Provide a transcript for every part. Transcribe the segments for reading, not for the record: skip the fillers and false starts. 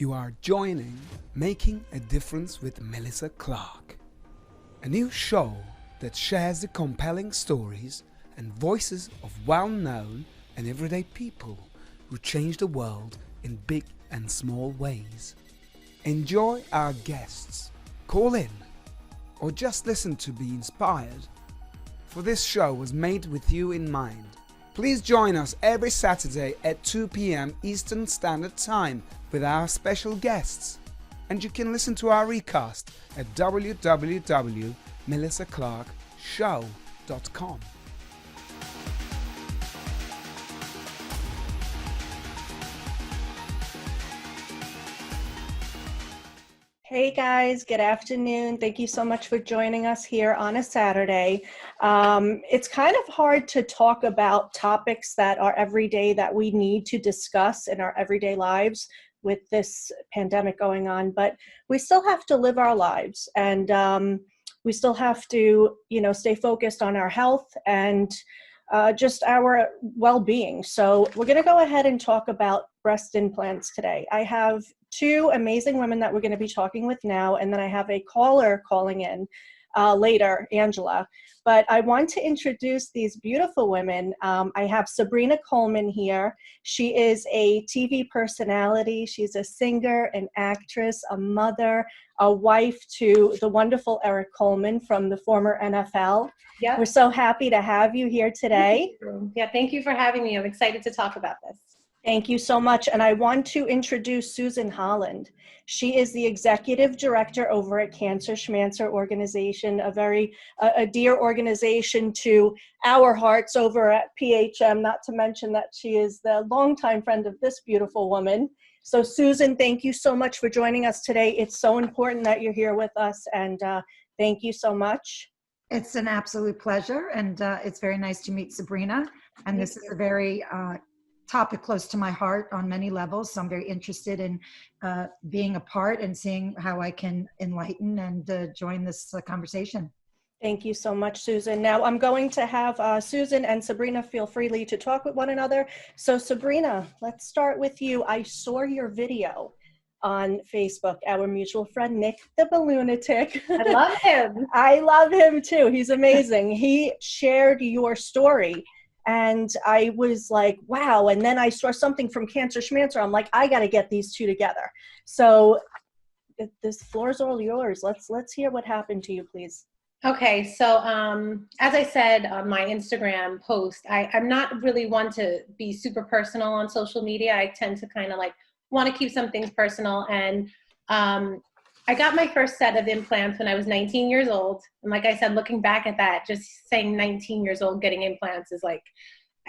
You are joining Making a Difference with Melissa Clark, a new show that shares the compelling stories and voices of well-known and everyday people who change the world in big and small ways. Enjoy our guests, call in, or just listen to be inspired. For this show was made with you in mind. Please join us every Saturday at 2 p.m. Eastern Standard Time with our special guests. And you can listen to our recast at www.melissaclarkshow.com. Hey guys, good afternoon. Thank you so much for joining us here on a Saturday. It's kind of hard to talk about topics that are everyday that we need to discuss in our everyday lives with this pandemic going on, but we still have to live our lives, and we still have to, stay focused on our health and just our well-being. So we're going to go ahead and talk about breast implants today. I have two amazing women that we're going to be talking with now, and then I have a caller calling in later, Angela. But I want to introduce these beautiful women. I have Sabrina Coleman here. She is a TV personality. She's a singer, an actress, a mother, a wife to the wonderful Eric Coleman from the former NFL. Yep. We're so happy to have you here today. Yeah, thank you for having me. I'm excited to talk about this. Thank you so much. And I want to introduce Susan Holland. She is the executive director over at Cancer Schmancer organization, a dear organization to our hearts over at PHM, not to mention that she is the longtime friend of this beautiful woman. So Susan, thank you so much for joining us today. It's so important that you're here with us, and thank you so much. It's an absolute pleasure, and it's very nice to meet Sabrina. And this is a very topic close to my heart on many levels. So I'm very interested in being a part and seeing how I can enlighten and join this conversation. Thank you so much, Susan. Now I'm going to have Susan and Sabrina feel freely to talk with one another. So Sabrina, let's start with you. I saw your video on Facebook, our mutual friend, Nick the Balloonatic. I love him. I love him too. He's amazing. He shared your story. And I was like, wow. And then I saw something from Cancer Schmancer. I'm like, I got to get these two together. So this floor is all yours. Let's hear what happened to you, please. Okay, so as I said on my Instagram post, I'm not really one to be super personal on social media. I tend to kind of want to keep some things personal. And I got my first set of implants when I was 19 years old. And like I said, looking back at that, just saying 19 years old getting implants is I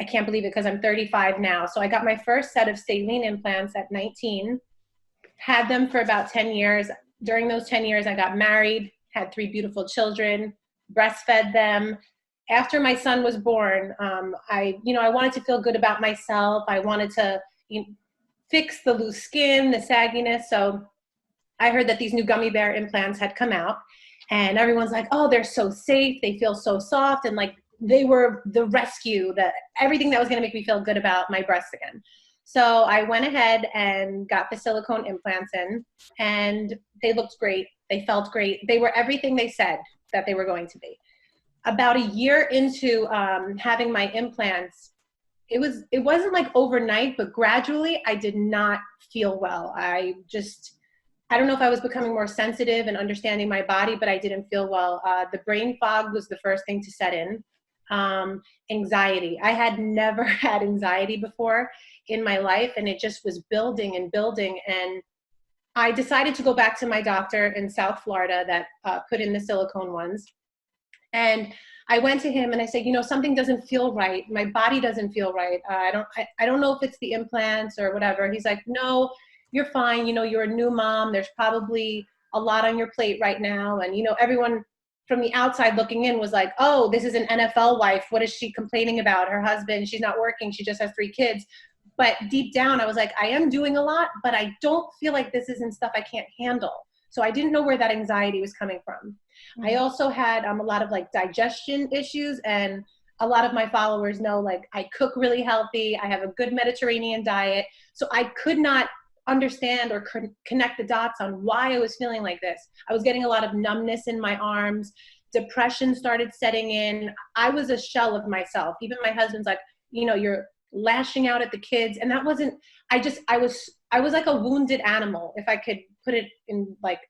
can't believe it because I'm 35 now. So I got my first set of saline implants at 19, had them for about 10 years. During those 10 years, I got married, had 3 beautiful children, breastfed them. After my son was born, I wanted to feel good about myself. I wanted to fix the loose skin, the sagginess. So I heard that these new gummy bear implants had come out, and everyone's like, oh, they're so safe. They feel so soft. And they were the rescue, everything that was going to make me feel good about my breasts again. So I went ahead and got the silicone implants in, and they looked great. They felt great. They were everything they said that they were going to be. About a year into having my implants, it wasn't overnight, but gradually I did not feel well. I don't know if I was becoming more sensitive and understanding my body, but I didn't feel well. The brain fog was the first thing to set in. Anxiety. I had never had anxiety before in my life, and it just was building and building. And I decided to go back to my doctor in South Florida that put in the silicone ones. And I went to him and I said, something doesn't feel right. My body doesn't feel right. I don't know if it's the implants or whatever. He's like, no, you're fine. You're a new mom. There's probably a lot on your plate right now. And, everyone from the outside looking in was like, oh, this is an NFL wife. What is she complaining about? Her husband, she's not working. She just has 3 kids. But deep down, I was like, I am doing a lot, but I don't feel like this isn't stuff I can't handle. So I didn't know where that anxiety was coming from. Mm-hmm. I also had a lot of digestion issues, and a lot of my followers know I cook really healthy. I have a good Mediterranean diet. So I could not understand or connect the dots on why I was feeling like this. I was getting a lot of numbness in my arms. Depression started setting in. I was a shell of myself. Even my husband's like, you know, you're lashing out at the kids. And that wasn't, I was like a wounded animal, if I could put it in like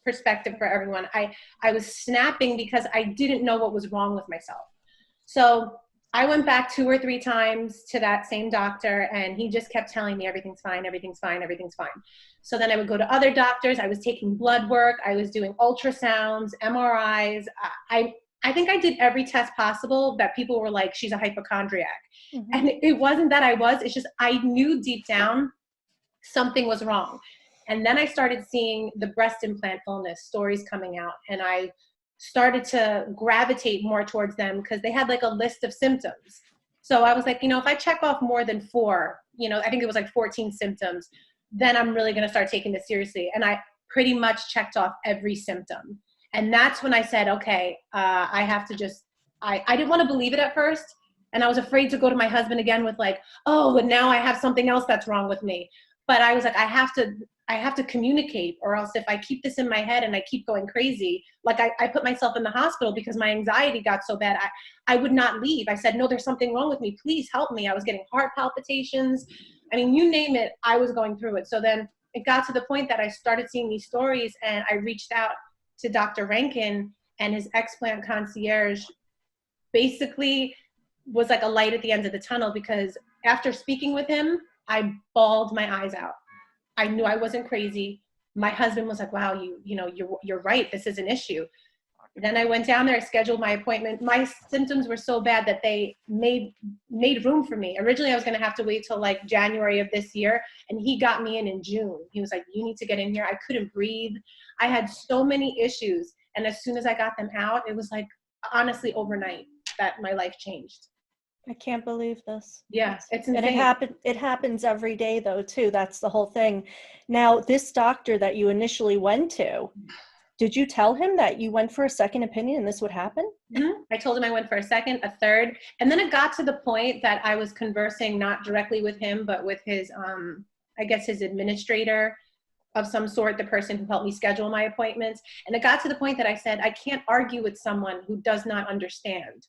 perspective for everyone. I was snapping because I didn't know what was wrong with myself. So I went back 2 or 3 times to that same doctor, and he just kept telling me everything's fine, everything's fine, everything's fine. So then I would go to other doctors. I was taking blood work. I was doing ultrasounds, MRIs. I think I did every test possible that people were like, she's a hypochondriac. Mm-hmm. And it wasn't that I was, it's just I knew deep down something was wrong. And then I started seeing the breast implant illness stories coming out, and I started to gravitate more towards them because they had like a list of symptoms. So I was like, you know, if I check off more than 4, you know, I think it was like 14 symptoms, then I'm really going to start taking this seriously. And I pretty much checked off every symptom. And that's when I said, okay, I have to just, I didn't want to believe it at first. And I was afraid to go to my husband again with like, oh, but now I have something else that's wrong with me. But I was like, I have to communicate, or else if I keep this in my head and I keep going crazy, like I put myself in the hospital because my anxiety got so bad, I would not leave. I said, no, there's something wrong with me. Please help me. I was getting heart palpitations. I mean, you name it, I was going through it. So then it got to the point that I started seeing these stories, and I reached out to Dr. Rankin, and his explant concierge basically was like a light at the end of the tunnel, because after speaking with him, I bawled my eyes out. I knew I wasn't crazy. My husband was like, wow, you're right. This is an issue. Then I went down there, I scheduled my appointment. My symptoms were so bad that they made room for me. Originally, I was going to have to wait till like January of this year, and he got me in June. He was like, you need to get in here. I couldn't breathe. I had so many issues. And as soon as I got them out, it was like, honestly, overnight that my life changed. I can't believe this. Yeah, it's insane. And it happens every day though, too. That's the whole thing. Now, this doctor that you initially went to, did you tell him that you went for a second opinion and this would happen? Mm-hmm. I told him I went for a second, a third. And then it got to the point that I was conversing not directly with him, but with his, I guess his administrator of some sort, the person who helped me schedule my appointments. And it got to the point that I said, I can't argue with someone who does not understand.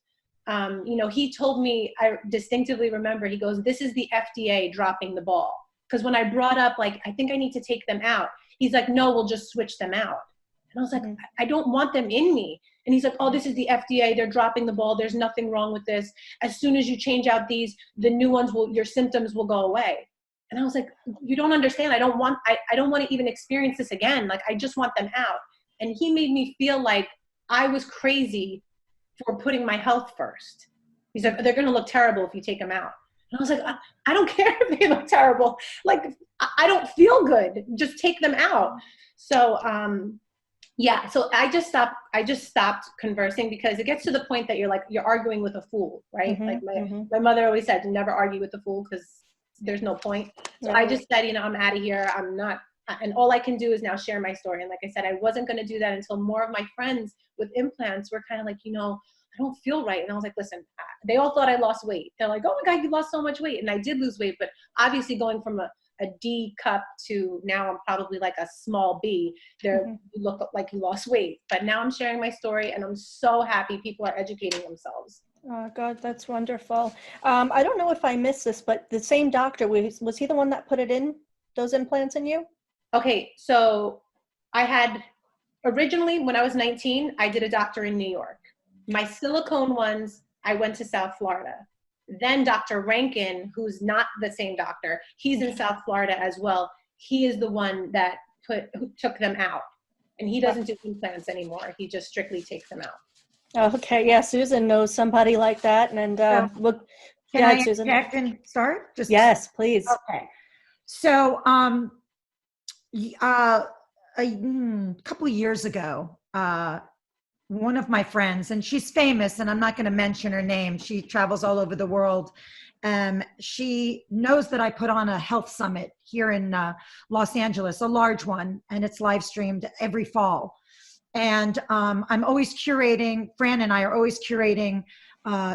He told me, I distinctively remember, he goes, this is the FDA dropping the ball. Because when I brought up, like, I think I need to take them out, he's like, no, we'll just switch them out. And I was like, I don't want them in me. And he's like, oh, this is the FDA. They're dropping the ball. There's nothing wrong with this. As soon as you change out these, the new ones your symptoms will go away. And I was like, you don't understand. I don't want to even experience this again. Like, I just want them out. And he made me feel like I was crazy for putting my health first. He's like, they're going to look terrible if you take them out. And I was like, I don't care if they look terrible. Like, I don't feel good. Just take them out. So, yeah, so I just stopped conversing, because it gets to the point that you're arguing with a fool, right? Mm-hmm, like my mother always said, never argue with a fool, because there's no point. So I just said, I'm out of here. I'm not, and all I can do is now share my story. And like I said, I wasn't going to do that until more of my friends with implants were kind of like, I don't feel right. And I was like, listen, they all thought I lost weight. They're like, oh my God, you lost so much weight. And I did lose weight, but obviously going from a D cup to now I'm probably like a small B. You look like you lost weight. But now I'm sharing my story, and I'm so happy people are educating themselves. Oh God, that's wonderful. I don't know if I missed this, but the same doctor, was he the one that put those implants in you? Okay, so I had originally, when I was 19, I did a doctor in New York. My silicone ones, I went to South Florida. Then Dr. Rankin, who's not the same doctor, he's in South Florida as well. He is the one that who took them out. And he doesn't do implants anymore. He just strictly takes them out. Okay, yeah, Susan knows somebody like that. And look, Susan. Can start? Yes, please. Okay. So a couple of years ago, one of my friends, and she's famous, and I'm not going to mention her name. She travels all over the world. She knows that I put on a health summit here in Los Angeles, a large one, and it's live streamed every fall. And I'm always curating, Fran and I are always curating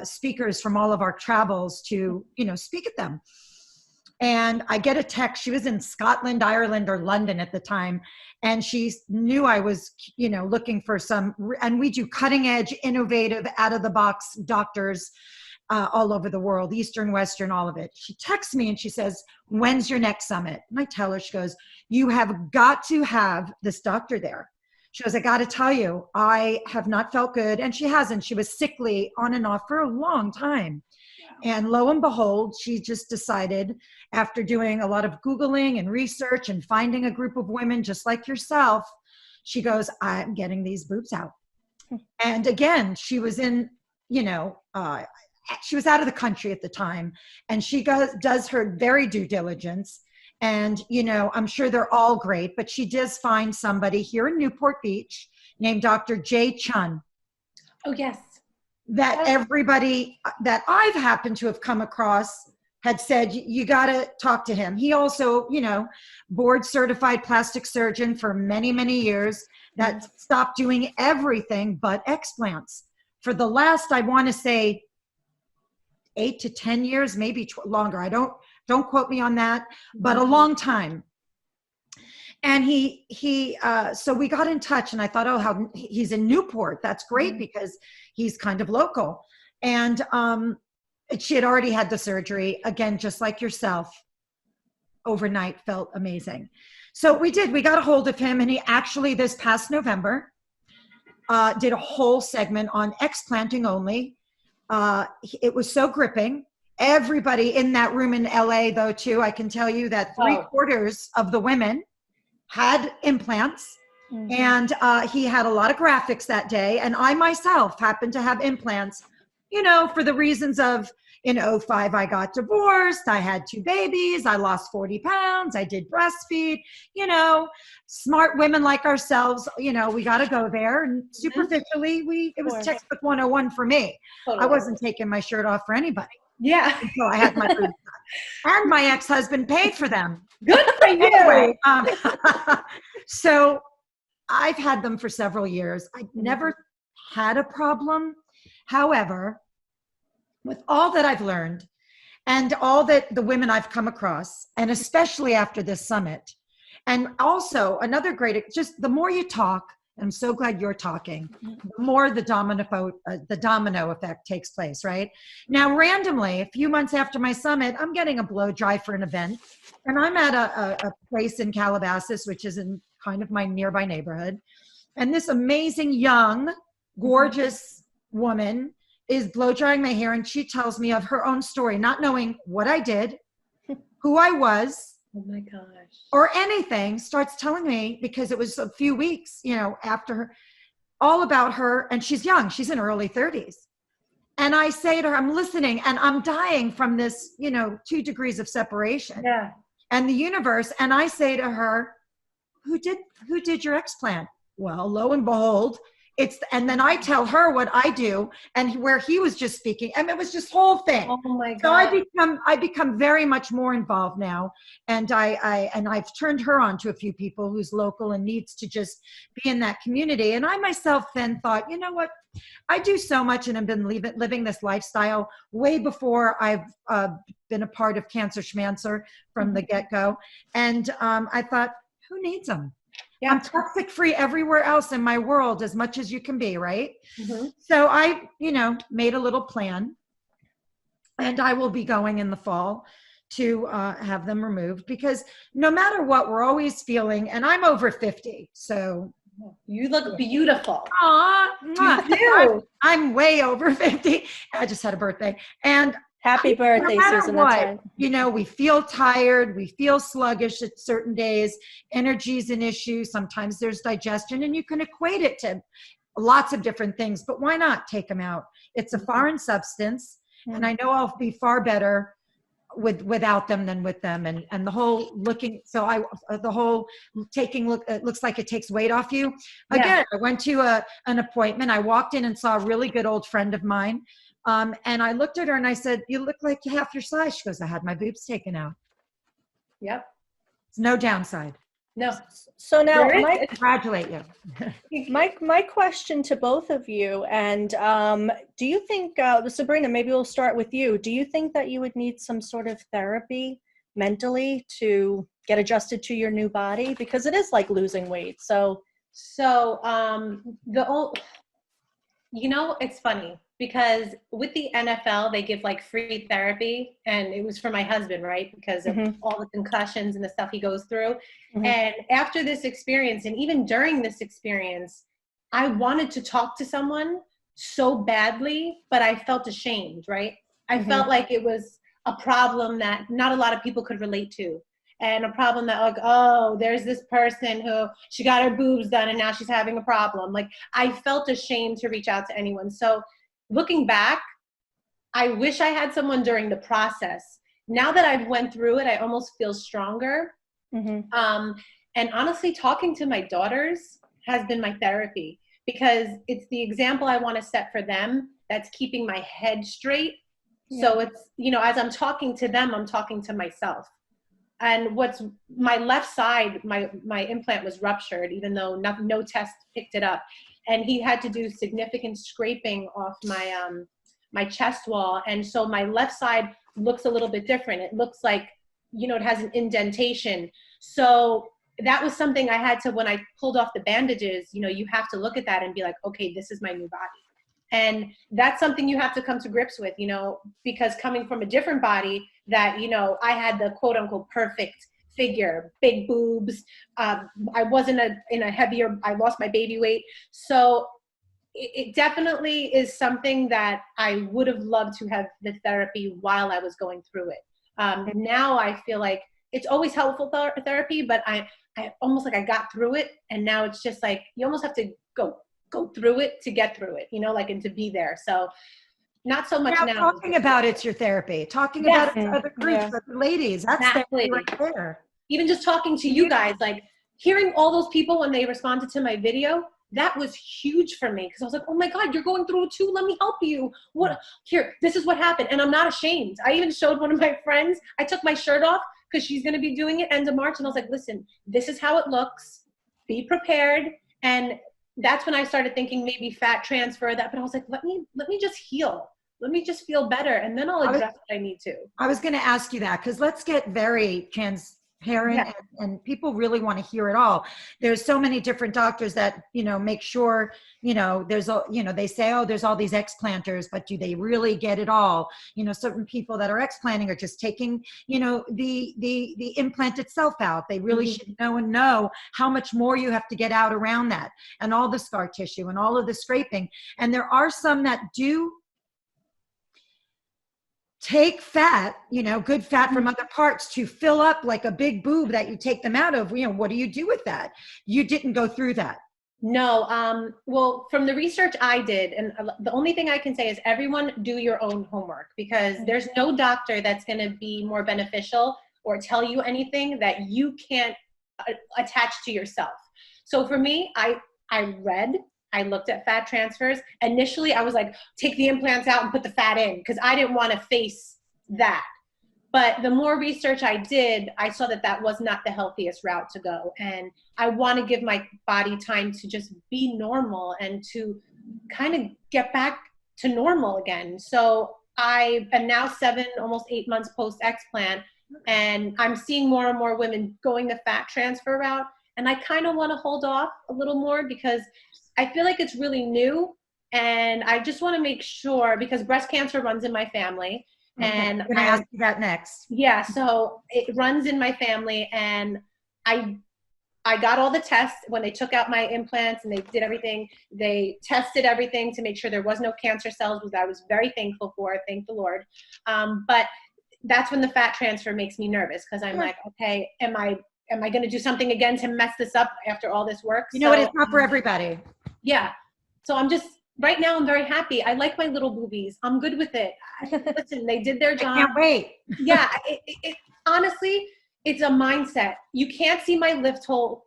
speakers from all of our travels to, speak at them. And I get a text. She was in Scotland, Ireland, or London at the time. And she knew I was, looking for and we do cutting edge, innovative, out of the box doctors all over the world, Eastern, Western, all of it. She texts me and she says, when's your next summit? And I tell her, she goes, you have got to have this doctor there. She goes, I got to tell you, I have not felt good. And she hasn't. She was sickly on and off for a long time. And lo and behold, she just decided, after doing a lot of Googling and research and finding a group of women just like yourself, she goes, I'm getting these boobs out. And again, she was in, she was out of the country at the time, and she does her very due diligence. And, I'm sure they're all great, but she does find somebody here in Newport Beach named Dr. Jay Chun. Oh, yes. That everybody that I've happened to have come across had said, you got to talk to him. He also, board certified plastic surgeon for many, many years that stopped doing everything but explants. For the last, I want to say, 8 to 10 years, maybe longer. Don't quote me on that, but a long time. And so we got in touch, and I thought, oh, how he's in Newport. That's great because he's kind of local. And she had already had the surgery, again, just like yourself, overnight, felt amazing. So we got a hold of him, and he actually, this past November, did a whole segment on explanting only. It was so gripping. Everybody in that room in LA, though, too, I can tell you that 3/4 of the women had implants. And he had a lot of graphics that day. And I myself happened to have implants, for the reasons of, in 2005, I got divorced. I had 2 babies. I lost 40 pounds. I did breastfeed, smart women like ourselves, we got to go there. And superficially, it was textbook 101 for me. Totally. I wasn't taking my shirt off for anybody. Yeah. Until I had my boobs done. And my ex-husband paid for them. Good for you. Anyway, so I've had them for several years. I never had a problem. However, with all that I've learned and all that the women I've come across, and especially after this summit, and also another great, just the more you talk, I'm so glad you're talking, the more the domino effect takes place, right? Now, randomly, a few months after my summit, I'm getting a blow dry for an event, and I'm at a place in Calabasas, which is in kind of my nearby neighborhood. And this amazing, young, gorgeous woman is blow drying my hair, and she tells me of her own story, not knowing what I did, who I was, oh my gosh, or anything, starts telling me, because it was a few weeks, after her, all about her. And she's young, she's in her early 30s. And I say to her, I'm listening, and I'm dying from this, 2 degrees of separation. Yeah. And the universe. And I say to her, who did your explant? Well, lo and behold, and then I tell her what I do and where he was just speaking. And it was just whole thing. Oh my God. So I become very much more involved now. And I've turned her on to a few people who's local and needs to just be in that community. And I myself then thought, you know what? I do so much and have been living this lifestyle way before I've been a part of Cancer Schmancer from the get-go. And I thought, who needs them? Yeah. I'm toxic free everywhere else in my world as much as you can be, right? So I, made a little plan, and I will be going in the fall to have them removed, because no matter what, we're always feeling, and I'm over 50, so. You look beautiful. Aw, I'm way over 50. I just had a birthday. And happy birthday, no Susan. What, that's right. We feel tired. We feel sluggish at certain days. Energy is an issue. Sometimes there's digestion, and you can equate it to lots of different things, but why not take them out? It's a foreign substance, and I know I'll be far better without them than with them. And the whole looking, the whole taking look, it looks like it takes weight off you. Again, I went to an appointment. I walked in and saw a really good old friend of mine. And I looked at her and I said, you look like you're half your size. She goes, I had my boobs taken out. Yep. It's no downside. No. So now, I congratulate you. My question to both of you, and do you think, Sabrina, maybe we'll start with you. Do you think that you would need some sort of therapy mentally to get adjusted to your new body? Because it is like losing weight. So it's funny because with the NFL, they give like free therapy, and it was for my husband, right? Because of all the concussions and the stuff he goes through. And after this experience, and even during this experience, I wanted to talk to someone so badly, but I felt ashamed, right? I felt like it was a problem that not a lot of people could relate to. And a problem that like, oh, there's this person who she got her boobs done and now she's having a problem. Like, I felt ashamed to reach out to anyone. So looking back, I wish I had someone during the process. Now that I've went through it, I almost feel stronger. And honestly, talking to my daughters has been my therapy, because it's the example I want to set for them that's keeping my head straight. So it's, as I'm talking to them, I'm talking to myself. And what's my left side, my implant was ruptured, even though no test picked it up. And he had to do significant scraping off my chest wall. And so my left side looks a little bit different. It looks like, it has an indentation. So that was something I had to, when I pulled off the bandages, you have to look at that and be like, okay, this is my new body. And that's something you have to come to grips with, because coming from a different body that, I had the quote unquote perfect figure, big boobs. I wasn't in a heavier, I lost my baby weight. So it definitely is something that I would have loved to have the therapy while I was going through it. Now I feel like it's always helpful therapy, but I almost like I got through it. And now it's just like, you almost have to go through it to get through it, and to be there. So not so much now. Talking about it's your therapy. Talking about it to other groups, other ladies. That's exactly right there. Even just talking to you guys, like hearing all those people when they responded to my video, that was huge for me, because I was like, oh my God, you're going through it too. Let me help you. This is what happened. And I'm not ashamed. I even showed one of my friends, I took my shirt off because she's going to be doing it end of March. And I was like, listen, this is how it looks. Be prepared. And that's when I started thinking maybe fat transfer that, but I was like, let me just heal. Let me just feel better. And then I'll address what I need to. I was going to ask you that, because let's get very transparent and people really want to hear it all. There's so many different doctors that, make sure, there's they say, oh, there's all these explanters, but do they really get it all? Certain people that are explanting are just taking, the implant itself out. They really should know how much more you have to get out around that, and all the scar tissue and all of the scraping. And there are some that do take fat, good fat from other parts to fill up like a big boob that you take them out of. What do you do with that? You didn't go through that. No. Well, from the research I did, and the only thing I can say is everyone do your own homework, because there's no doctor that's going to be more beneficial or tell you anything that you can't attach to yourself. So for me, I read, I looked at fat transfers. Initially, I was like, take the implants out and put the fat in, because I didn't want to face that. But the more research I did, I saw that that was not the healthiest route to go. And I want to give my body time to just be normal and to kind of get back to normal again. So I am now 7, almost 8 months post-explant, and I'm seeing more and more women going the fat transfer route. And I kind of want to hold off a little more, because I feel like it's really new, and I just want to make sure, because breast cancer runs in my family. And I'm going to ask you that next. Yeah, so it runs in my family, and I got all the tests when they took out my implants, and they did everything. They tested everything to make sure there was no cancer cells, which I was very thankful for, thank the Lord. But that's when the fat transfer makes me nervous, because I'm like, okay, am I going to do something again to mess this up after all this work? What? It's not for everybody. Yeah. So right now I'm very happy. I like my little boobies. I'm good with it. Listen, they did their job. I can't wait. Yeah. Honestly, it's a mindset. You can't see my lift hole.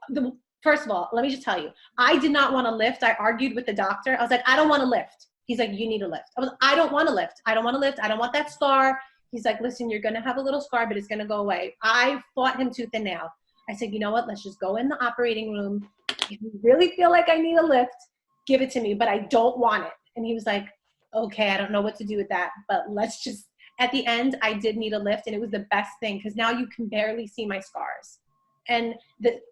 First of all, let me just tell you, I did not want to lift. I argued with the doctor. I was like, I don't want to lift. He's like, you need to lift. I don't want to lift. I don't want to lift. I don't want that scar. He's like, listen, you're going to have a little scar, but it's going to go away. I fought him tooth and nail. I said, you know what? Let's just go in the operating room. If you really feel like I need a lift, give it to me, but I don't want it. And he was like, okay, I don't know what to do with that, but let's just, at the end, I did need a lift, and it was the best thing because now you can barely see my scars. And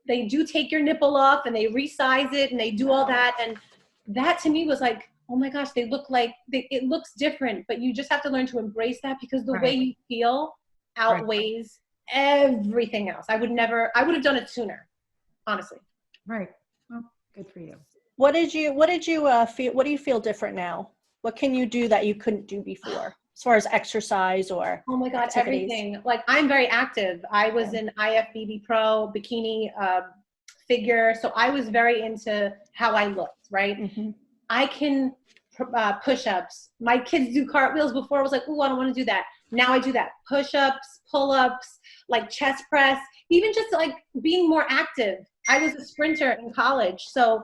they do take your nipple off and they resize it and they do all that. And that to me was like, oh my gosh, they look like, it looks different, but you just have to learn to embrace that because the way you feel outweighs everything else. I would have done it sooner, honestly. Right. Well, good for you. What do you feel different now? What can you do that you couldn't do before as far as exercise or oh my God, activities? Everything. Like, I'm very active. I was in IFBB Pro, bikini, figure. So I was very into how I looked, right? Mm-hmm. I can push-ups. My kids do cartwheels. Before I was like, oh, I don't want to do that. Now I do that. Push-ups, pull-ups, like chest press, even just like being more active. I was a sprinter in college. So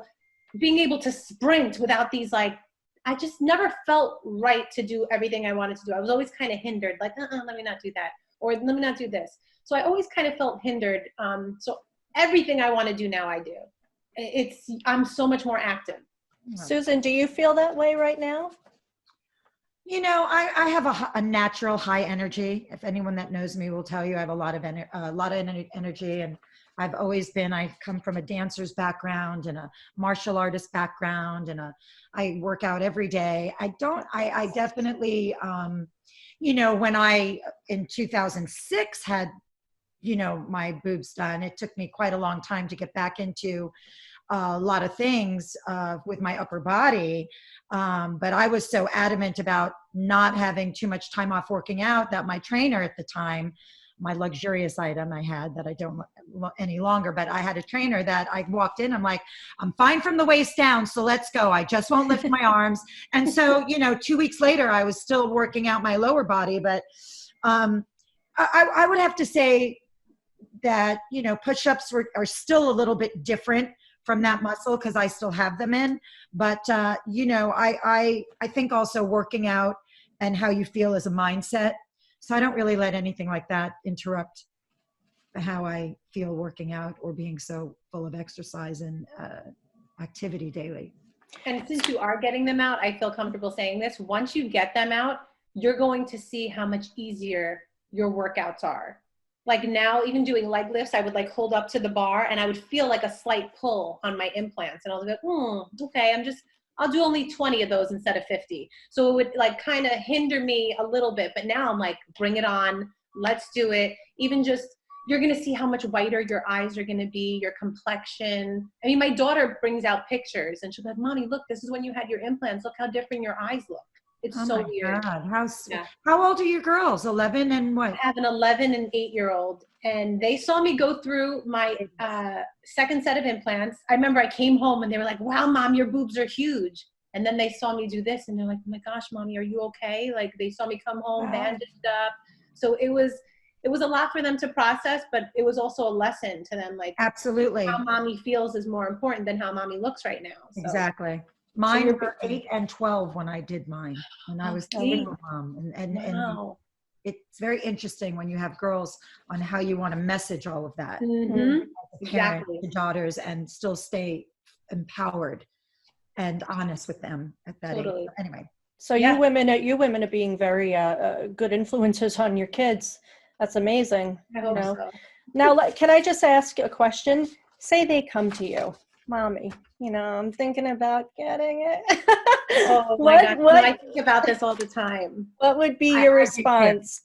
being able to sprint without these, like, I just never felt right to do everything I wanted to do. I was always kind of hindered, like, let me not do that. Or let me not do this. So I always kind of felt hindered. So everything I want to do now I do. I'm so much more active. Susan, do you feel that way right now? You know, I have a natural high energy. If anyone that knows me will tell you, I have a lot of energy, and I've always been. I come from a dancer's background and a martial artist background, and I work out every day. I definitely, you know, when I in 2006 had, you know, my boobs done, it took me quite a long time to get back into a lot of things with my upper body. But I was so adamant about not having too much time off working out that my trainer at the time, my luxurious item I had that I don't any longer, but I had a trainer that I walked in, I'm like, I'm fine from the waist down, so let's go. I just won't lift my arms. And so, you know, 2 weeks later, I was still working out my lower body, but I would have to say that, you know, push-ups are still a little bit different from that muscle because I still have them in. But, you know, I think also working out and how you feel is a mindset. So I don't really let anything like that interrupt how I feel working out or being so full of exercise and activity daily. And since you are getting them out, I feel comfortable saying this. Once you get them out, you're going to see how much easier your workouts are. Like now, even doing leg lifts, I would like hold up to the bar and I would feel like a slight pull on my implants. And I was like, okay, I'll do only 20 of those instead of 50. So it would like kind of hinder me a little bit, but now I'm like, bring it on, let's do it. Even just, you're going to see how much whiter your eyes are going to be, your complexion. I mean, my daughter brings out pictures and she'll be like, Mommy, look, this is when you had your implants. Look how different your eyes look. It's so weird. God. How old are your girls? 11 and what? I have an 11 and 8-year-old, and they saw me go through my second set of implants. I remember I came home and they were like, wow, Mom, your boobs are huge. And then they saw me do this and they're like, oh my gosh, Mommy, are you okay? Like they saw me come home bandaged up. So it was a lot for them to process, but it was also a lesson to them. Like, absolutely, how Mommy feels is more important than how Mommy looks right now. So. Exactly. Mine were 8 and 12 when I did mine, and I was single mom. And it's very interesting when you have girls on how you want to message all of that. Mm-hmm. Exactly. To daughters and still stay empowered and honest with them at that age. Anyway. So you women are being very good influences on your kids. That's amazing. I hope so. Now, can I just ask a question? Say they come to you, Mommy, you know, I'm thinking about getting it. Oh my God. I think about this all the time. What would be your response?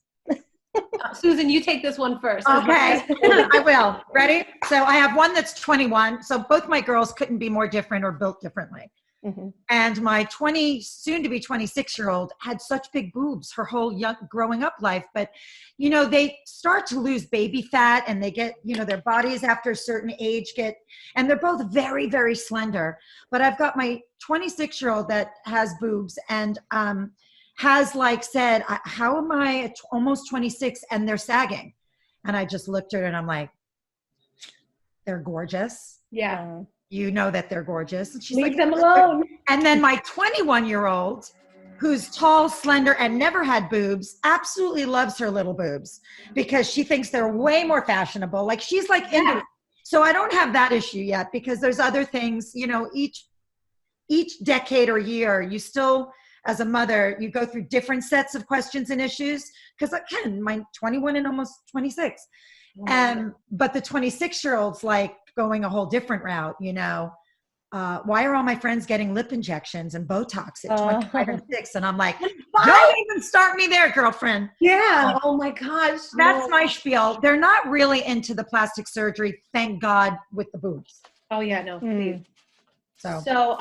Susan, you take this one first. Okay, I will. Ready? So I have one that's 21. So both my girls couldn't be more different or built differently. Mm-hmm. And my soon to be 26-year-old had such big boobs her whole young growing up life. But, you know, they start to lose baby fat and they get, you know, their bodies after a certain age and they're both very, very slender. But I've got my 26-year-old that has boobs and has like said, how am I at almost 26 and they're sagging? And I just looked at her and I'm like, they're gorgeous. Yeah. You know that they're gorgeous. And she's Leave like, them alone. And then my 21-year-old, who's tall, slender, and never had boobs, absolutely loves her little boobs because she thinks they're way more fashionable. Like she's like into it. So I don't have that issue yet because there's other things, you know, each decade or year, you still as a mother, you go through different sets of questions and issues. Because again, my 21 and almost 26. But the 26-year-old's like going a whole different route, you know. Why are all my friends getting lip injections and Botox at 25 and 6? And I'm like, don't even start me there, girlfriend. Yeah. Oh my gosh. That's my spiel. They're not really into the plastic surgery, thank God, with the boobs. Oh yeah, no. Please. So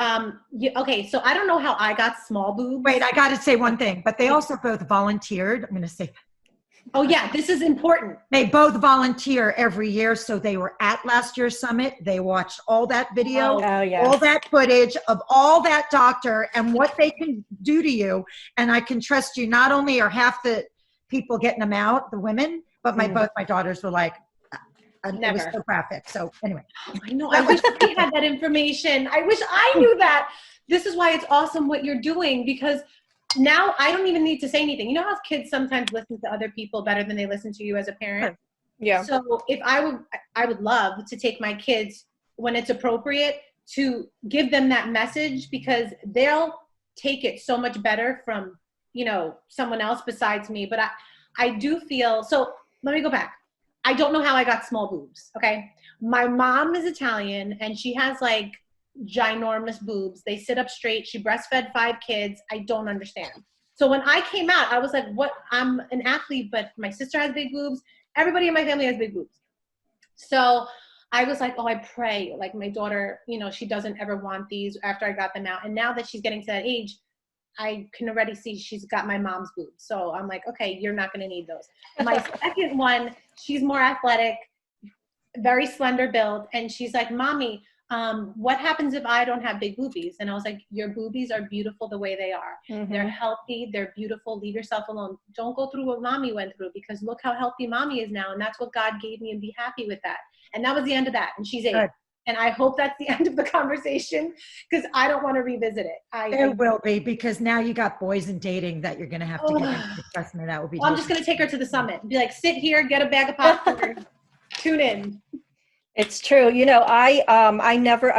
okay. So I don't know how I got small boobs. wait, I got to say one thing, but they also both volunteered. I'm going to say, oh yeah, this is important. they both volunteer every year. So they were at last year's summit. They watched all that video, all that footage of all that doctor and what they can do to you. And I can trust you. Not only are half the people getting them out, the women, but both my daughters were like, it was so graphic. So anyway. I know. I wish we had that information. I wish I knew that. This is why it's awesome what you're doing, because now I don't even need to say anything. You know how kids sometimes listen to other people better than they listen to you as a parent? Yeah. So if I would love to take my kids when it's appropriate to give them that message, because they'll take it so much better from, you know, someone else besides me. But I do feel, so let me go back. I don't know how I got small boobs, okay? My mom is Italian, and she has, like, ginormous boobs. They sit up straight. She breastfed 5 kids. I don't understand. So when I came out, I was like, what? I'm an athlete, but my sister has big boobs. Everybody in my family has big boobs. So I was like, oh, I pray, like, my daughter, you know, she doesn't ever want these after I got them out. And now that she's getting to that age, I can already see she's got my mom's boobs. So I'm like, okay, you're not going to need those. My second one, she's more athletic, very slender build. And she's like, Mommy, what happens if I don't have big boobies? And I was like, your boobies are beautiful the way they are. Mm-hmm. They're healthy. They're beautiful. Leave yourself alone. Don't go through what Mommy went through, because look how healthy Mommy is now. And that's what God gave me, and be happy with that. And that was the end of that. And she's 8. Good. And I hope that's the end of the conversation, because I don't want to revisit it. It will be, because now you got boys in dating that you're going to have to get into discussing. That will be. Well, I'm just going to take her to the summit and be like, sit here, get a bag of popcorn, tune in. It's true. You know, I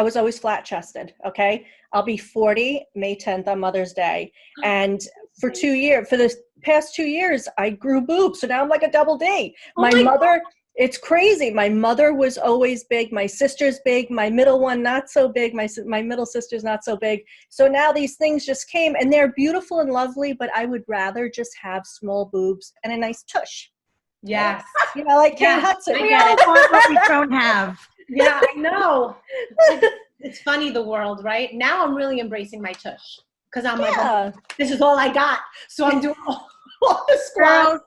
was always flat chested. Okay. I'll be 40 May 10th on Mother's Day. And for the past 2 years, I grew boobs. So now I'm like a double D. My mother, it's crazy. My mother was always big. My sister's big. My middle one, not so big. My middle sister's not so big. So now these things just came, and they're beautiful and lovely, but I would rather just have small boobs and a nice tush. Yes. You know, like Kate Hudson. We all want what we don't have. Yeah, I know. It's funny, the world, right? Now I'm really embracing my tush, because I'm like, oh, this is all I got. So I'm doing all the squats.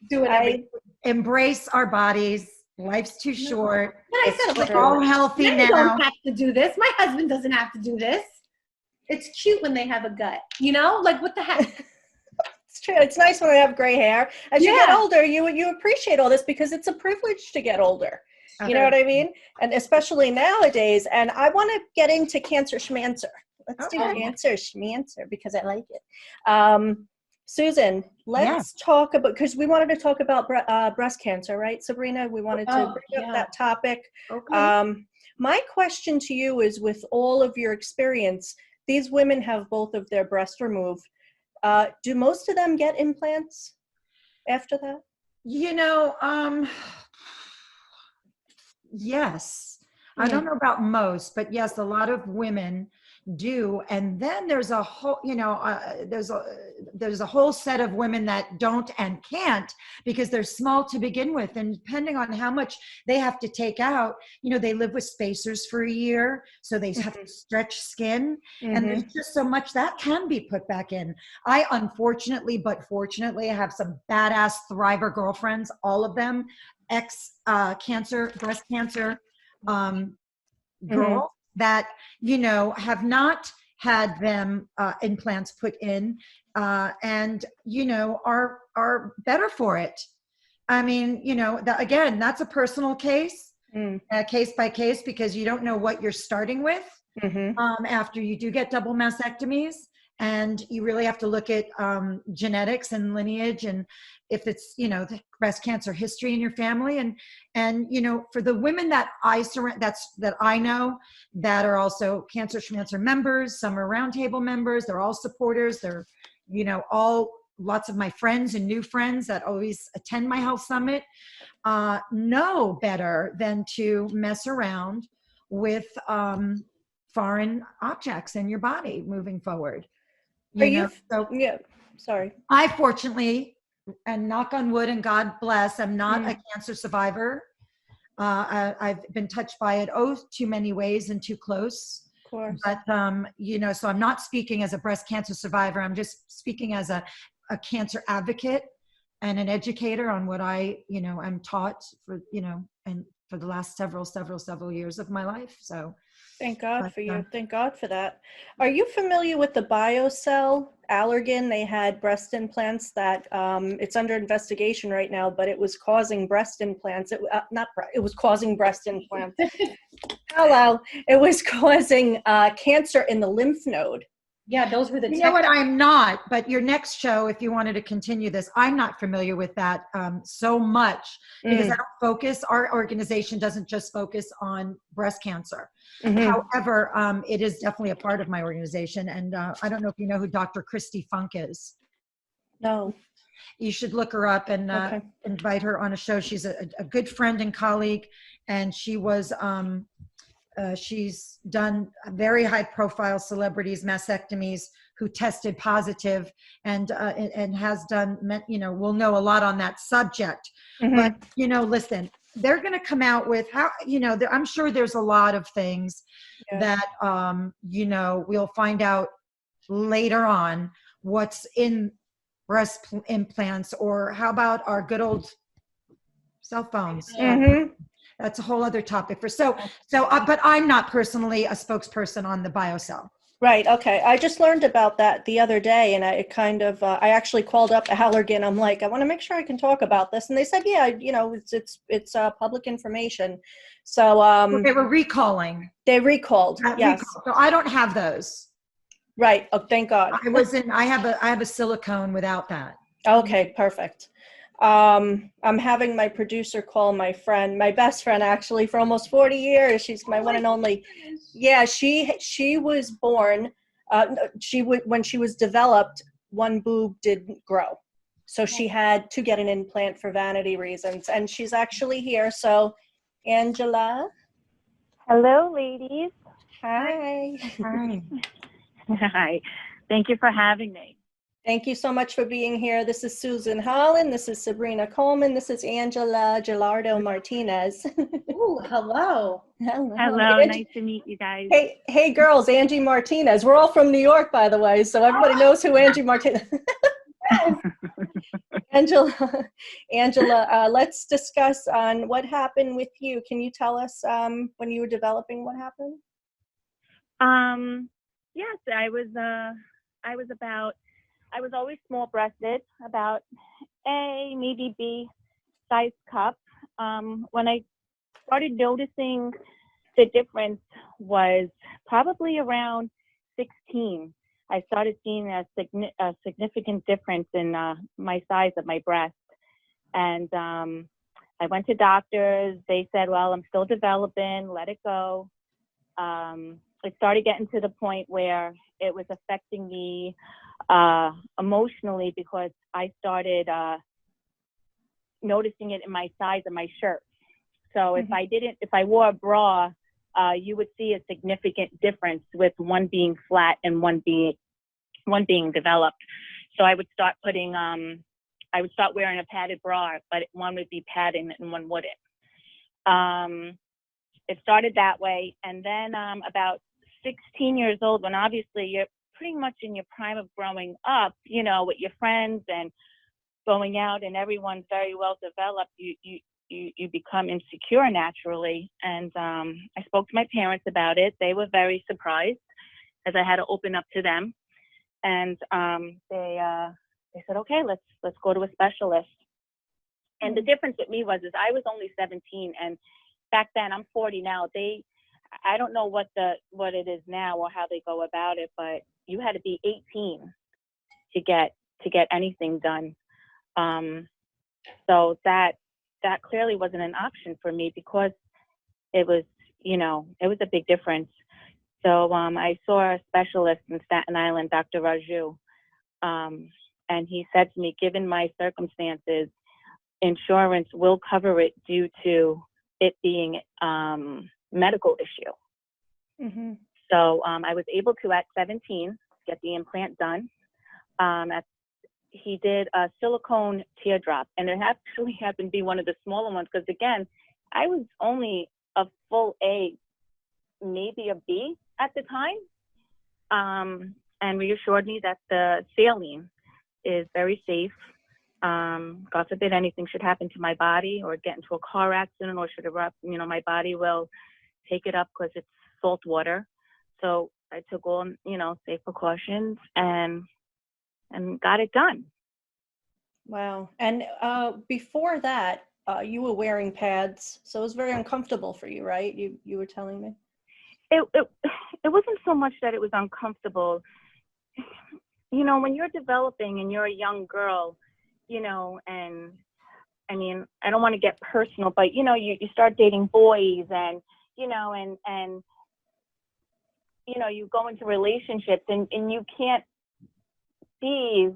Do it. Embrace our bodies. Life's too short. I said, we're all healthy now. You don't have to do this. My husband doesn't have to do this. It's cute when they have a gut, you know? Like, what the heck? It's true. It's nice when I have gray hair. As you get older, you appreciate all this, because it's a privilege to get older. Okay. You know what I mean? And especially nowadays. And I want to get into cancer schmancer. Let's do cancer schmancer, because I like it. Susan, let's talk about, because we wanted to talk about breast cancer, right, Sabrina? We wanted to bring up that topic. Okay. My question to you is, with all of your experience, these women have both of their breasts removed. Do most of them get implants after that? You know, yes. I don't know about most, but yes, a lot of women do. And then there's a whole, there's a whole set of women that don't and can't, because they're small to begin with. And depending on how much they have to take out, they live with spacers for a year. So they have to stretch skin. And there's just so much that can be put back in. I unfortunately, but fortunately, I have some badass thriver girlfriends, all of them, breast cancer girls that, have not had them implants put in and, are better for it. I mean, again, that's a personal case, case by case, because you don't know what you're starting with after you do get double mastectomies. And you really have to look at genetics and lineage, and if it's, you know, the breast cancer history in your family. And you know, for the women that that I know that are also Cancer Schmancer members, some are roundtable members, they're all supporters. They're, you know, all lots of my friends and new friends that always attend my health summit know better than to mess around with foreign objects in your body moving forward. So yeah, sorry. I fortunately, and knock on wood and God bless, I'm not a cancer survivor. I've been touched by it too many ways and too close. Of course. But you know, so I'm not speaking as a breast cancer survivor. I'm just speaking as a cancer advocate and an educator on what you know, I'm taught for, you know, and for the last several years of my life. So thank God for you. Thank God for that. Are you familiar with the BioCell Allergan? They had breast implants that it's under investigation right now, but it was causing breast implants. It was causing breast implants. Hello. It was causing cancer in the lymph node. Yeah, those were the. You know what? I'm not. But your next show, if you wanted to continue this, I'm not familiar with that so much because I don't focus. Our organization doesn't just focus on breast cancer. However, it is definitely a part of my organization. And I don't know if you know who Dr. Christy Funk is. No. You should look her up and invite her on a show. She's a good friend and colleague, and she was. She's done very high-profile celebrities mastectomies who tested positive, and has done, you know, will know a lot on that subject. But you know, listen, they're going to come out with how, you know, I'm sure there's a lot of things that you know, we'll find out later on what's in breast implants, or how about our good old cell phones. That's a whole other topic but I'm not personally a spokesperson on the BioCell. Right. Okay. I just learned about that the other day, and I actually called up Allergan. I'm like, I want to make sure I can talk about this, and they said, yeah, you know, it's public information. So they were recalling. They recalled. Yes. Recall. So I don't have those. Right. Oh, thank God. I have a silicone without that. Okay. Perfect. I'm having my producer call my best friend, actually, for almost 40 years. She's my one and only. Yeah, she was born, when she was developed, one boob didn't grow. So she had to get an implant for vanity reasons. And she's actually here. So, Angela. Hello, ladies. Hi. Hi. Hi. Thank you for having me. Thank you so much for being here. This is Susan Holland. This is Sabrina Coleman. This is Angela Gelardo Martinez. Ooh, hello. Hello. Nice to meet you guys. Hey, girls, Angie Martinez. We're all from New York, by the way, so everybody knows who Angie Martinez is. Angela, let's discuss on what happened with you. Can you tell us when you were developing what happened? Yes, I was always small-breasted, about A, maybe B size cup. When I started noticing the difference was probably around 16. I started seeing a significant difference in my size of my breast. And I went to doctors. They said, well, I'm still developing, let it go. It started getting to the point where it was affecting me emotionally, because I started noticing it in my size of my shirt. So if I wore a bra, you would see a significant difference with one being flat and one being developed. So I would start wearing a padded bra, but one would be padded and one wouldn't. It started that way. And then about 16 years old, when obviously you're pretty much in your prime of growing up, you know, with your friends and going out and everyone's very well developed, you become insecure naturally. And I spoke to my parents about it. They were very surprised, as I had to open up to them. And they said, okay, let's go to a specialist. And the difference with me was I was only 17, and back then, I'm 40 now. I don't know what it is now or how they go about it, but you had to be 18 to get anything done. So that clearly wasn't an option for me, because it was, it was a big difference. So I saw a specialist in Staten Island, Dr. Raju, and he said to me, given my circumstances, insurance will cover it due to it being medical issue. Mm-hmm. So I was able to, at 17, get the implant done. He did a silicone teardrop, and it actually happened to be one of the smaller ones, because again, I was only a full A, maybe a B at the time, and reassured me that the saline is very safe. God forbid anything should happen to my body or get into a car accident or should erupt, my body will take it up because it's salt water. So I took all, safe precautions and got it done. Wow. And before that, you were wearing pads, so it was very uncomfortable for you, right? You were telling me. It wasn't so much that it was uncomfortable. When you're developing and you're a young girl, and I mean, I don't want to get personal, but you start dating boys and you go into relationships and you can't be,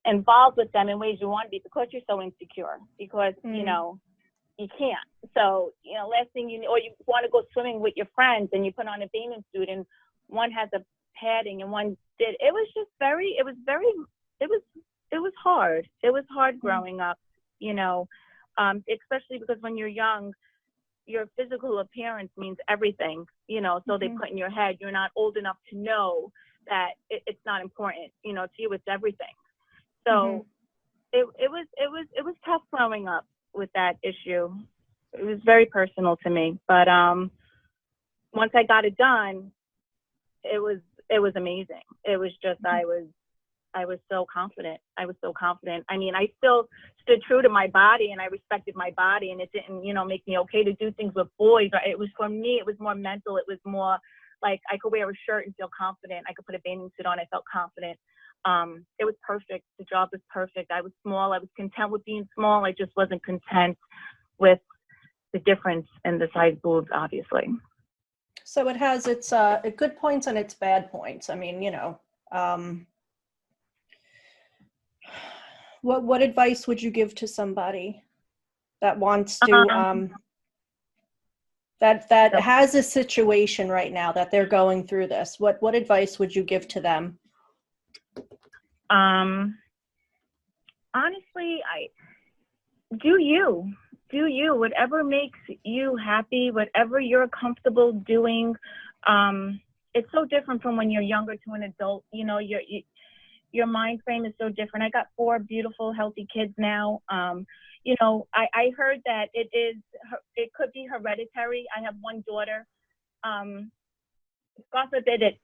involved with them in ways you want to be, because you're so insecure, because, you can't. So, last thing or you want to go swimming with your friends and you put on a bathing suit and one has a padding and one did. It was hard. It was hard growing up, especially because when you're young, your physical appearance means everything, so they put in your head, you're not old enough to know that it's not important, to you it's everything. So it was tough growing up with that issue. It was very personal to me, but once I got it done, it was amazing. It was just, I was so confident. I mean, I still stood true to my body and I respected my body, and it didn't, make me okay to do things with boys. It was, for me, it was more mental. It was more like I could wear a shirt and feel confident. I could put a bathing suit on. I felt confident. It was perfect. The job was perfect. I was small. I was content with being small. I just wasn't content with the difference in the size boobs, obviously. So it has its good points and its bad points. I mean, what advice would you give to somebody that wants to that has a situation right now that they're going through this? What advice would you give to them? Honestly, do you, whatever makes you happy, whatever you're comfortable doing. It's so different from when you're younger to an adult. Your mind frame is so different. I got 4 beautiful, healthy kids now. I heard that it could be hereditary. I have one daughter. God forbid it,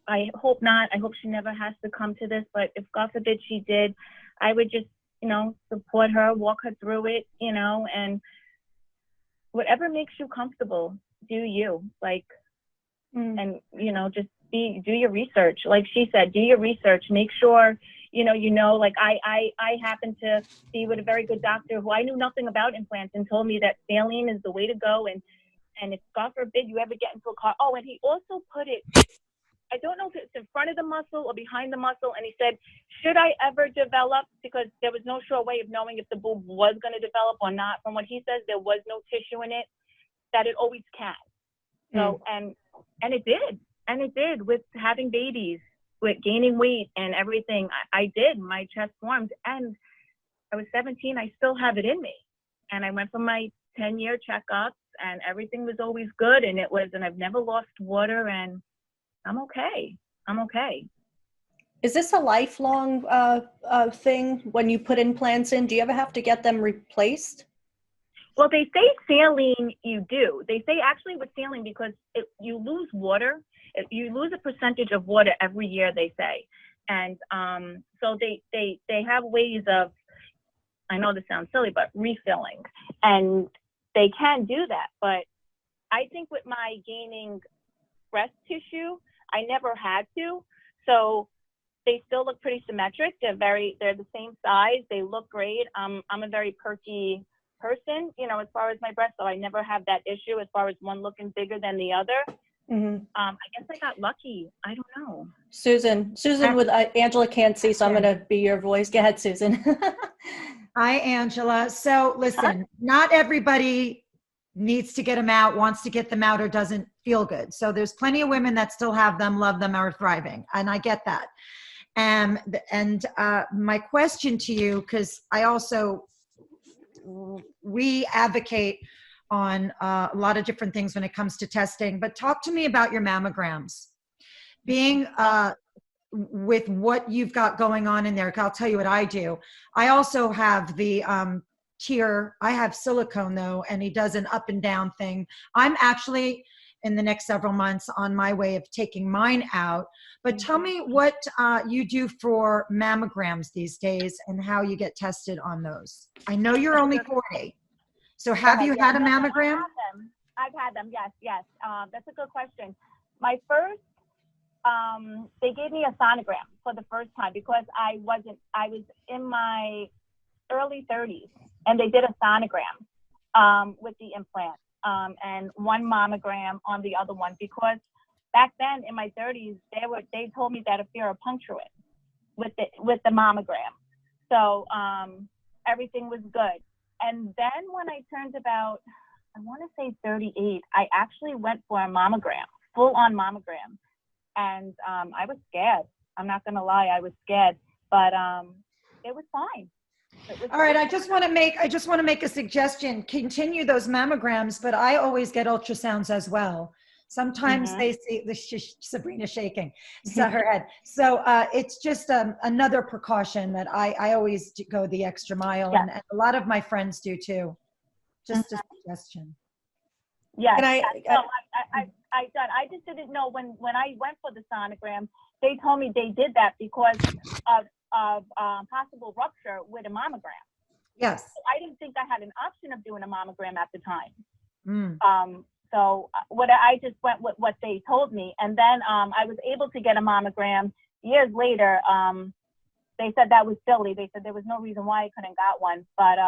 I hope not. I hope she never has to come to this, but if God forbid she did, I would just, support her, walk her through it, and whatever makes you comfortable, do you, and, just do your research. Like she said, do your research, make sure, I happened to be with a very good doctor who I knew nothing about implants and told me that saline is the way to go. And if God forbid you ever get into a car, and he also put it, I don't know if it's in front of the muscle or behind the muscle. And he said, should I ever develop, because there was no sure way of knowing if the boob was going to develop or not. From what he says, there was no tissue in it, that it always can. So, and it did. And it did with having babies, with gaining weight and everything. I did. My chest formed, and I was 17. I still have it in me. And I went for my 10-year checkups and everything was always good. And I've never lost water, and I'm okay. Is this a lifelong thing when you put implants in? Do you ever have to get them replaced? Well, they say saline, you do. They say actually with saline, because you lose water. You lose a percentage of water every year, they say. And so they have ways of, I know this sounds silly, but refilling. And they can do that. But I think with my gaining breast tissue, I never had to. So they still look pretty symmetric. They're the same size. They look great. I'm a very perky person, you know, as far as my breasts, so I never have that issue as far as one looking bigger than the other. I guess I got lucky. I don't know. Susan with Angela can't see, so I'm going to be your voice. Go ahead, Susan. Hi, Angela. So listen, not everybody needs to get them out, wants to get them out, or doesn't feel good. So there's plenty of women that still have them, love them, are thriving. And I get that. And my question to you, because we advocate on a lot of different things when it comes to testing, but talk to me about your mammograms. Being with what you've got going on in there, I'll tell you what I do. I also have the tier. I have silicone though, and he does an up and down thing. I'm actually in the next several months on my way of taking mine out. But tell me what you do for mammograms these days and how you get tested on those. I know you're only 40. So have you had a mammogram? I've had them, yes. That's a good question. My first, they gave me a sonogram for the first time because I was in my early 30s, and they did a sonogram with the implant and one mammogram on the other one, because back then in my 30s, they told me that if you're a punctuate with the mammogram. So everything was good. And then when I turned about, I want to say 38, I actually went for a mammogram, full-on mammogram. And I was scared. I'm not going to lie, I was scared. But it was fine. All right, I just want to make a suggestion. Continue those mammograms, but I always get ultrasounds as well. Sometimes they see Sabrina shaking her head. So it's just another precaution that I always go the extra mile, and a lot of my friends do too. Just a suggestion. Yeah, I just didn't know when I went for the sonogram, they told me they did that because of possible rupture with a mammogram. Yes. So I didn't think I had an option of doing a mammogram at the time. So I just went with what they told me. And then I was able to get a mammogram years later. They said that was silly. They said there was no reason why I couldn't got one. But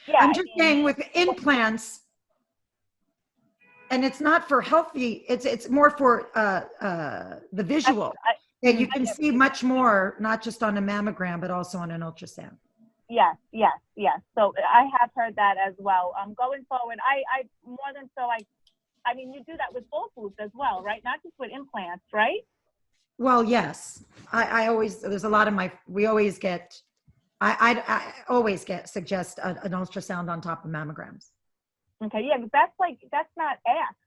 yeah. I'm just saying with implants, and it's not for healthy, it's more for the visual. That you can see much more, not just on a mammogram, but also on an ultrasound. Yes. So I have heard that as well. Going forward, I more than so, I mean, you do that with full foods as well, right? Not just with implants, right? Well, yes. I always suggest an ultrasound on top of mammograms. Okay, yeah, that's not asked.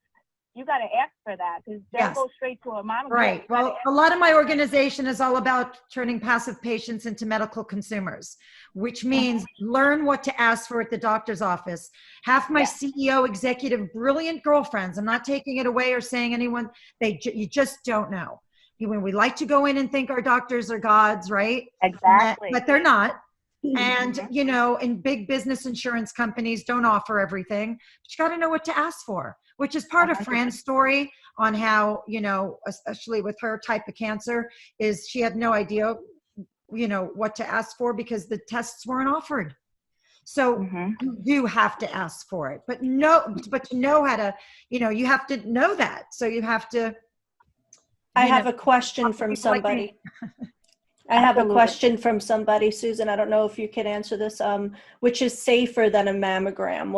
You got to ask for that because they'll go straight to a mammogram. Right. Well, a lot of my organization is all about turning passive patients into medical consumers, which means learn what to ask for at the doctor's office. Half my CEO executive, brilliant girlfriends, I'm not taking it away or saying anyone, you just don't know. When we like to go in and think our doctors are gods, right? Exactly. But they're not. And, you know, in big business insurance companies don't offer everything, but you got to know what to ask for, which is part of Fran's story on how, you know, especially with her type of cancer, is she had no idea, you know, what to ask for because the tests weren't offered. So you do have to ask for it, but to know how to, you know, you have to know that. So you have to. I have a question from somebody. I have a question from somebody, Susan. I don't know if you can answer this. Which is safer than a mammogram?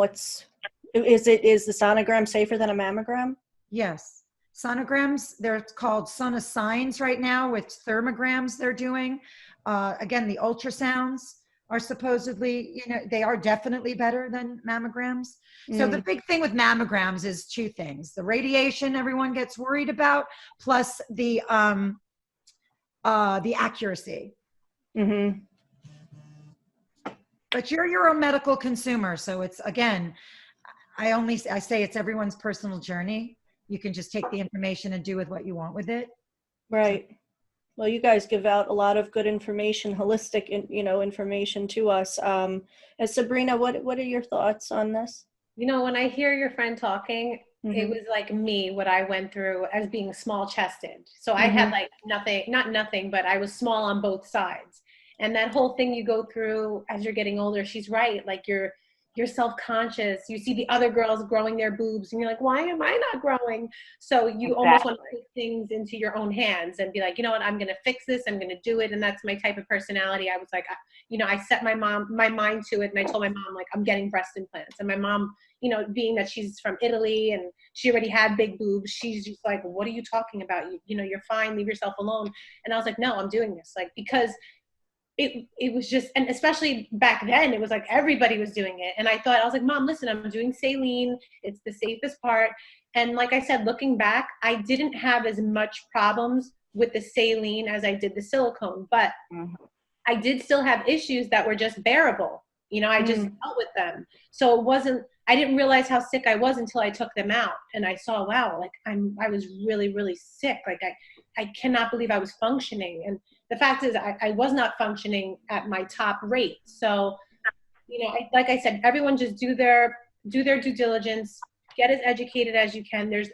Is the sonogram safer than a mammogram? Yes. Sonograms, they're called sonosigns right now with thermograms they're doing. Again, the ultrasounds are supposedly, you know, they are definitely better than mammograms. So the big thing with mammograms is two things: the radiation everyone gets worried about, plus the accuracy. But you're your own medical consumer, so it's, again, I say it's everyone's personal journey. You can just take the information and do with what you want with it. Right. Well, you guys give out a lot of good information, holistic, information to us. And Sabrina, what are your thoughts on this? You know, when I hear your friend talking, it was like me, what I went through as being small chested. So I had like nothing, not nothing, but I was small on both sides. And that whole thing you go through as you're getting older, she's right. Like you're self-conscious. You see the other girls growing their boobs and you're like, why am I not growing? So you almost want to take things into your own hands and be like, you know what, I'm going to fix this. I'm going to do it. And that's my type of personality. I was like, you know, I set my mind to it. And I told my mom, like, I'm getting breast implants. And my mom, you know, being that she's from Italy and she already had big boobs, she's just like, what are you talking about? You know, you're fine. Leave yourself alone. And I was like, no, I'm doing this. Like, because it was just, and especially back then, it was like everybody was doing it. And I was like, Mom, listen, I'm doing saline. It's the safest part. And like I said, looking back, I didn't have as much problems with the saline as I did the silicone, but I did still have issues that were just bearable. You know, I just dealt with them. So it wasn't, I didn't realize how sick I was until I took them out. And I saw, wow, like I was really, really sick. Like I cannot believe I was functioning. And the fact is I was not functioning at my top rate. So, you know, like I said, everyone just do their due diligence, get as educated as you can. There's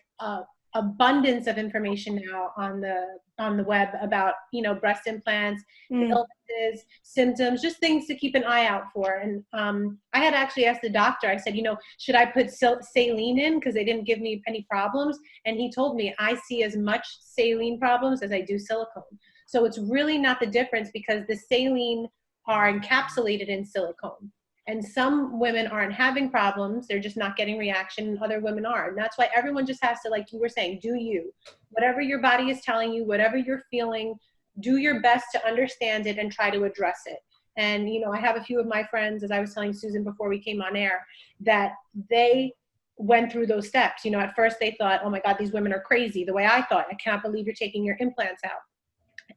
abundance of information now on the web about, you know, breast implants, illnesses, symptoms, just things to keep an eye out for. And I had actually asked the doctor, I said, you know, should I put saline in? Because they didn't give me any problems. And he told me I see as much saline problems as I do silicone. So it's really not the difference, because the saline are encapsulated in silicone. And some women aren't having problems. They're just not getting reaction, and other women are. And that's why everyone just has to, like you were saying, do you. Whatever your body is telling you, whatever you're feeling, do your best to understand it and try to address it. And, you know, I have a few of my friends, as I was telling Susan before we came on air, that they went through those steps. You know, at first they thought, oh my God, these women are crazy. The way I thought, I cannot believe you're taking your implants out.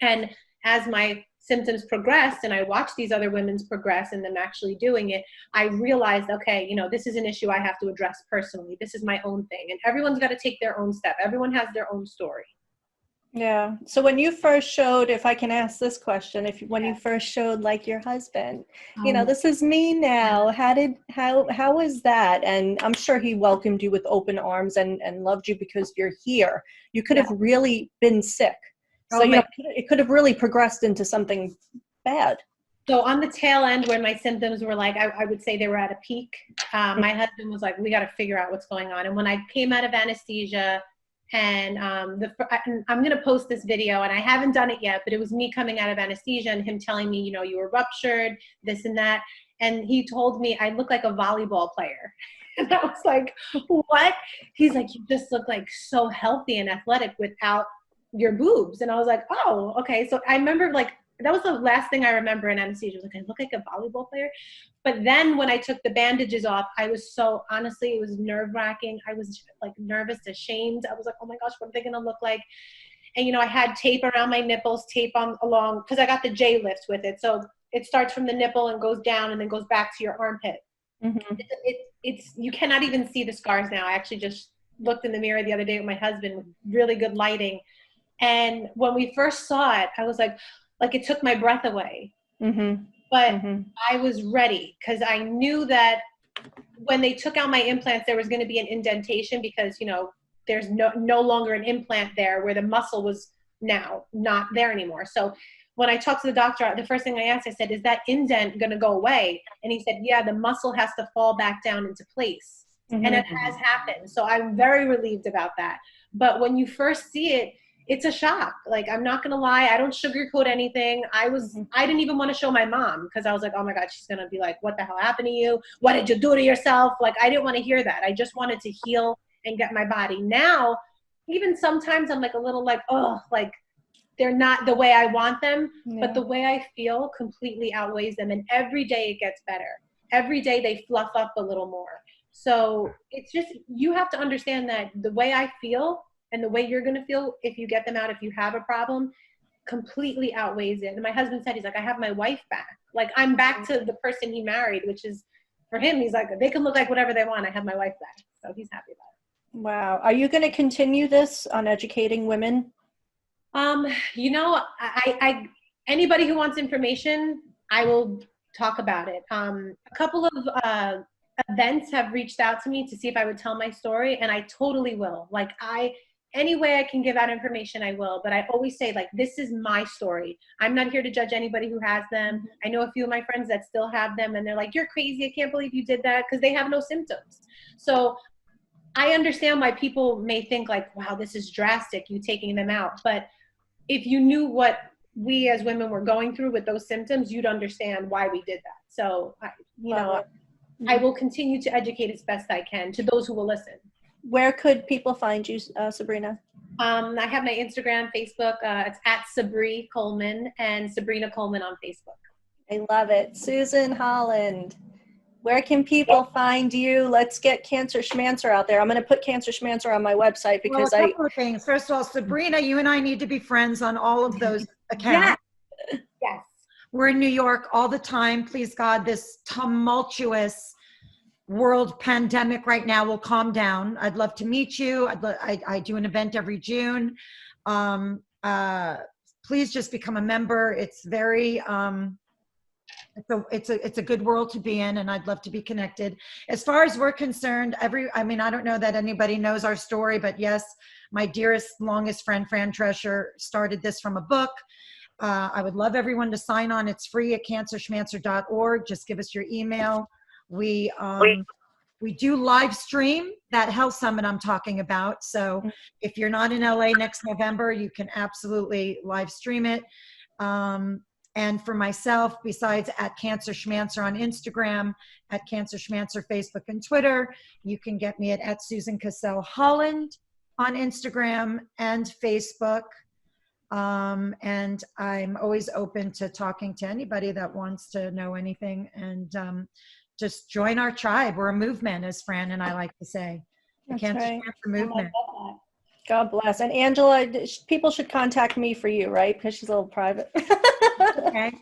And as my symptoms progressed and I watched these other women's progress and them actually doing it, I realized, okay, you know, this is an issue I have to address personally. This is my own thing. And everyone's got to take their own step. Everyone has their own story. Yeah. So when you first showed, if I can ask this question, when you first showed like your husband, you know, this is me now, how was that? And I'm sure he welcomed you with open arms and loved you because you're here. You could have really been sick. So you know, it could have really progressed into something bad. So on the tail end, when my symptoms were like, I would say they were at a peak, my husband was like, we got to figure out what's going on. And when I came out of anesthesia, and I'm going to post this video, and I haven't done it yet, but it was me coming out of anesthesia and him telling me, you know, you were ruptured, this and that. And he told me I look like a volleyball player. And I was like, what? He's like, you just look like so healthy and athletic without your boobs. And I was like, oh, okay. So I remember, like, that was the last thing I remember in anesthesia. I was like, I look like a volleyball player. But then when I took the bandages off, I was so, honestly, it was nerve wracking. I was like nervous, ashamed. I was like, oh my gosh, what are they going to look like? And, you know, I had tape around my nipples, tape along, because I got the J lift with it. So it starts from the nipple and goes down and then goes back to your armpit. It's you cannot even see the scars now. I actually just looked in the mirror the other day with my husband with really good lighting. And when we first saw it, I was like it took my breath away. But I was ready, because I knew that when they took out my implants, there was going to be an indentation, because, you know, there's no longer an implant there where the muscle was now not there anymore. So when I talked to the doctor, the first thing I asked, I said, is that indent going to go away? And he said, yeah, the muscle has to fall back down into place. And it has happened. So I'm very relieved about that. But when you first see it, it's a shock. Like, I'm not going to lie. I don't sugarcoat anything. I didn't even want to show my mom, because I was like, oh my God, she's going to be like, what the hell happened to you? What did you do to yourself? Like, I didn't want to hear that. I just wanted to heal and get my body. Now, even sometimes I'm like a little like, oh, like they're not the way I want them, but the way I feel completely outweighs them. And every day it gets better. Every day they fluff up a little more. So it's just, you have to understand that the way I feel and the way you're going to feel if you get them out, if you have a problem, completely outweighs it. And my husband said, he's like, I have my wife back. Like, I'm back to the person he married, which is, for him, he's like, they can look like whatever they want. I have my wife back. So he's happy about it. Wow. Are you going to continue this on educating women? You know, anybody who wants information, I will talk about it. A couple of events have reached out to me to see if I would tell my story, and I totally will. Like, any way I can give out information, I will. But I always say, like, this is my story. I'm not here to judge anybody who has them. I know a few of my friends that still have them, and they're like, you're crazy. I can't believe you did that, because they have no symptoms. So I understand why people may think like, wow, this is drastic, you taking them out. But if you knew what we as women were going through with those symptoms, you'd understand why we did that. So, I will continue to educate as best I can to those who will listen. Where could people find you, Sabrina? I have my Instagram, Facebook. It's at Sabrina Coleman, and Sabrina Coleman on Facebook. I love it. Susan Holland, where can people find you? Let's get Cancer Schmancer out there. I'm going to put Cancer Schmancer on my website because a couple of things. First of all, Sabrina, you and I need to be friends on all of those accounts. Yes. We're in New York all the time. Please God, this tumultuous world pandemic right now will calm down. I'd love to meet you. I do an event every June. Please just become a member. It's very, it's a good world to be in, and I'd love to be connected. As far as we're concerned, I don't know that anybody knows our story, but yes, my dearest, longest friend, Fran Drescher, started this from a book. I would love everyone to sign on. It's free at cancerschmancer.org. Just give us your email. We do live stream that health summit I'm talking about. So if you're not in LA next November, you can absolutely live stream it. And for myself, besides at Cancer Schmancer on Instagram, at Cancer Schmancer Facebook and Twitter, you can get me at Susan Cassell Holland on Instagram and Facebook. And I'm always open to talking to anybody that wants to know anything, and just join our tribe. We're a movement, as Fran and I like to say. The Cancer Schmancer movement. God bless. And Angela, people should contact me for you, right? Because she's a little private. Okay.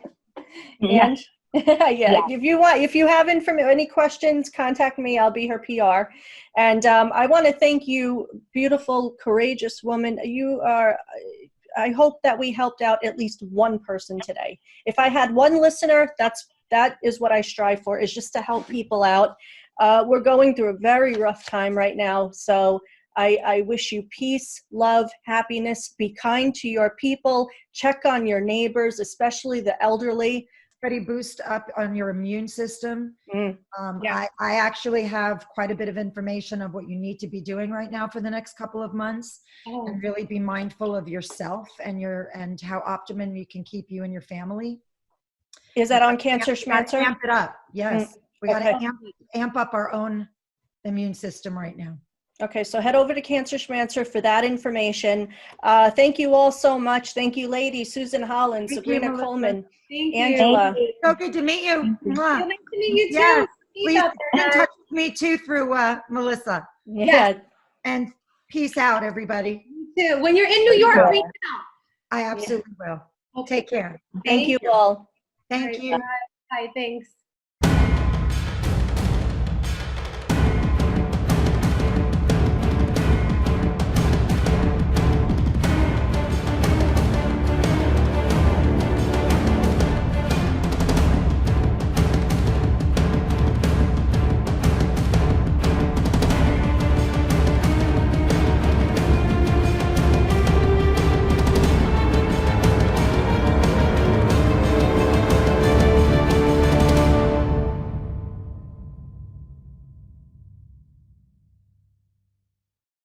Yeah. Yeah. If you have any questions, contact me. I'll be her PR. And I want to thank you, beautiful, courageous woman. You are. I hope that we helped out at least one person today. If I had one listener, that is what I strive for, is just to help people out. We're going through a very rough time right now. So I wish you peace, love, happiness. Be kind to your people. Check on your neighbors, especially the elderly. Pretty boost up on your immune system. Yeah. I actually have quite a bit of information of what you need to be doing right now for the next couple of months, and really be mindful of yourself and how optimum you can keep you and your family. Is that on Cancer Schmancer? Amp it up. Yes. We got to amp up our own immune system right now. Okay, so head over to Cancer Schmancer for that information. Thank you all so much. Thank you, ladies. Susan Holland, Sabrina Coleman, Angela. So good to meet you. Nice to meet you too. Yes. Please get in touch with me too through Melissa. Yeah. And peace out, everybody. You too. When you're in New York, reach out. I absolutely will. Okay. Take care. Thank you all. Thank you. Bye. Thanks.